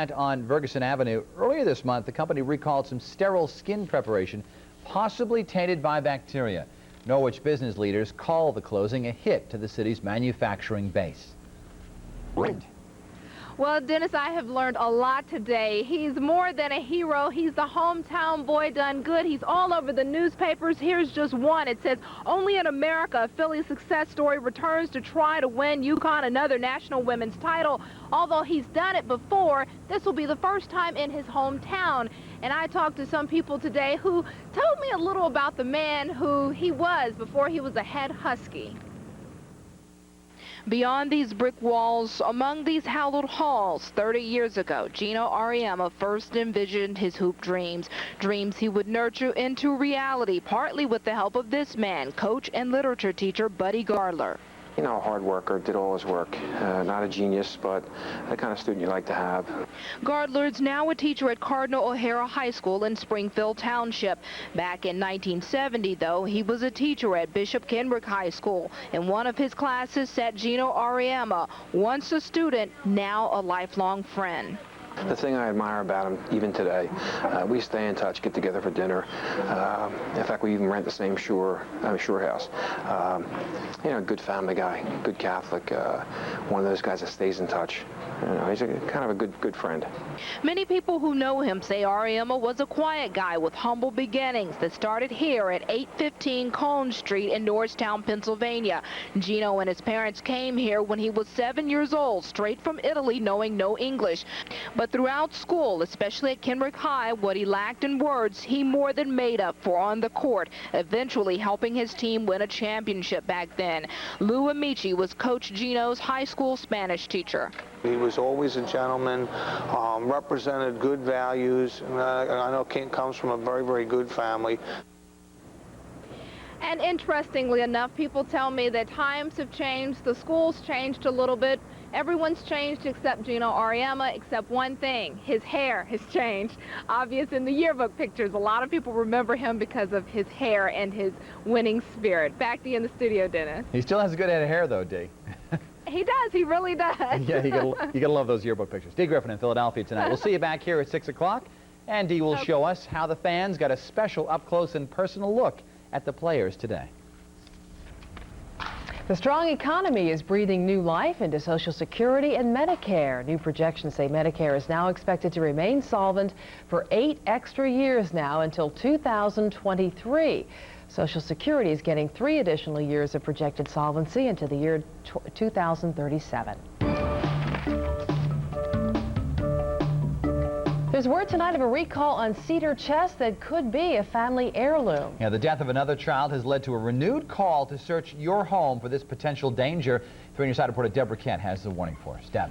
On Ferguson Avenue, earlier this month, the company recalled some sterile skin preparation, possibly tainted by bacteria. Norwich business leaders call the closing a hit to the city's manufacturing base. Well, Dennis, I have learned a lot today. He's more than a hero. He's the hometown boy done good. He's all over the newspapers. Here's just one. It says, only in America, a Philly success story returns to try to win UConn another national women's title. Although he's done it before, this will be the first time in his hometown. And I talked to some people today who told me a little about the man who he was before he was a head Husky. Beyond these brick walls, among these hallowed halls, 30 years ago, Gino Auriemma first envisioned his hoop dreams. Dreams he would nurture into reality, partly with the help of this man, coach and literature teacher Buddy Gardler. You know, a hard worker, did all his work. Not a genius, but the kind of student you like to have. Gardler's now a teacher at Cardinal O'Hara High School in Springfield Township. Back in 1970, though, he was a teacher at Bishop Kenrick High School. In one of his classes sat Gino Auriemma, once a student, now a lifelong friend. The thing I admire about him, even today, we stay in touch, get together for dinner. In fact, we even rent the same shore house. You know, good family guy, good Catholic, one of those guys that stays in touch. You know, he's kind of a good friend. Many people who know him say Auriemma was a quiet guy with humble beginnings that started here at 815 Cone Street in Norristown, Pennsylvania. Gino and his parents came here when he was 7 years old, straight from Italy, knowing no English. But throughout school, especially at Kenrick High, what he lacked in words, he more than made up for on the court, eventually helping his team win a championship back then. Lou Amici was Coach Gino's high school Spanish teacher. He was always a gentleman, represented good values. I know King comes from a very, very good family. And interestingly enough, people tell me that times have changed, the school's changed a little bit. Everyone's changed except Gino Auriemma, except one thing, his hair has changed. Obvious in the yearbook pictures. A lot of people remember him because of his hair and his winning spirit. Back to you in the studio, Dennis. He still has a good head of hair, though, Dee. He does. He really does. Yeah, you gotta love those yearbook pictures. Dee Griffin in Philadelphia tonight. We'll see you back here at 6 o'clock, and Dee will show us how the fans got a special up-close and personal look at the players today. The strong economy is breathing new life into Social Security and Medicare. New projections say Medicare is now expected to remain solvent for 8 extra years now until 2023. Social Security is getting 3 additional years of projected solvency into the year 2037. There's word tonight of a recall on cedar chest that could be a family heirloom. Yeah, the death of another child has led to a renewed call to search your home for this potential danger. 3 News Side reporter Deborah Kent has the warning for us. Deb.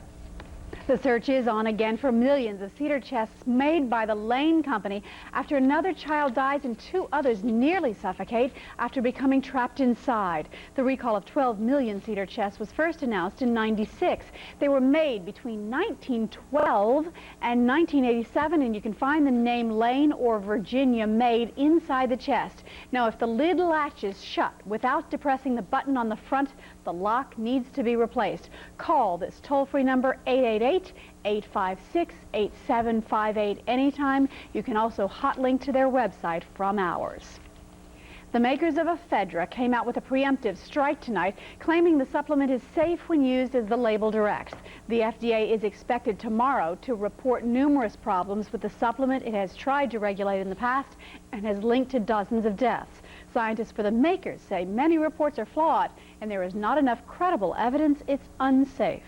The search is on again for millions of cedar chests made by the Lane Company after another child dies and 2 others nearly suffocate after becoming trapped inside. The recall of 12 million cedar chests was first announced in '96. They were made between 1912 and 1987, and you can find the name Lane or Virginia made inside the chest. Now, if the lid latches shut without depressing the button on the front, the lock needs to be replaced. Call this toll-free number 888-856-8758 anytime. You can also hot link to their website from ours. The makers of ephedra came out with a preemptive strike tonight, claiming the supplement is safe when used as the label directs. The FDA is expected tomorrow to report numerous problems with the supplement it has tried to regulate in the past and has linked to dozens of deaths. Scientists for the makers say many reports are flawed and there is not enough credible evidence it's unsafe.